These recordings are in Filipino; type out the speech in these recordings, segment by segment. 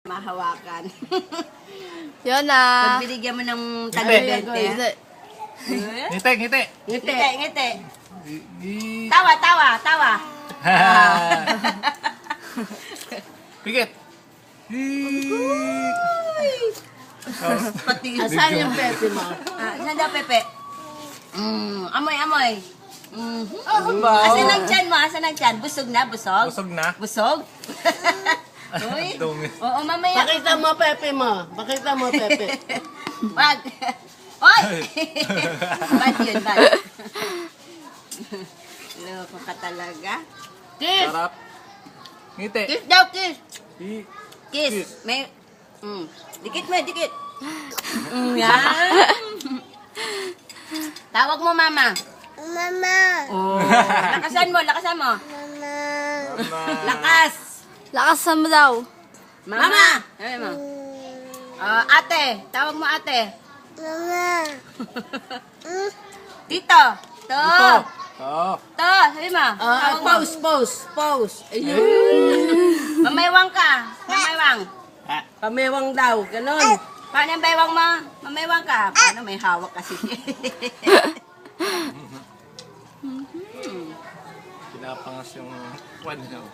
Mahawakan. Yun na. Pag binigyan mo ng taga-20. Ngiti, ngiti. Ngiti, ngiti. Tawa, tawa, tawa. Pikit. Pati. Asan yung pepe mo? Saan daw, Pepe? Amoy, amoy. Ba? Asan ang tiyan mo? Asan ang tiyan? Busog na, busog? Busog na. Busog? Uy. Dumi. Oo, mamaya. Pakita mo pepe mo. Pakita mo pepe. Wag. Oy! Bad yun, bad. Loko ka talaga. Kiss! Sarap. Ngiti. Kiss daw, kiss. I- Kiss. May... Dikit mo, dikit. Yan. Tawag mo, mama. Mama. Oh. Lakasan mo, lakasan mo. Mama. Mama. Lakas. Lakasan mo daw. Mama. Sabi mo. Ate. Tawag mo, ate. Mama. Tito. To. Ito. Oh. To. Sabi mo. Tawag mo. Pause, pause, pause. Ayun. Mamaywang ka. Mamaywang. Pamewang daw, ganon. Paano ang baywang mo? Mamaywang ka. Paano may hawak kasi siya? Pinapangas yung one now.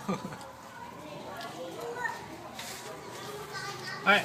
Ay.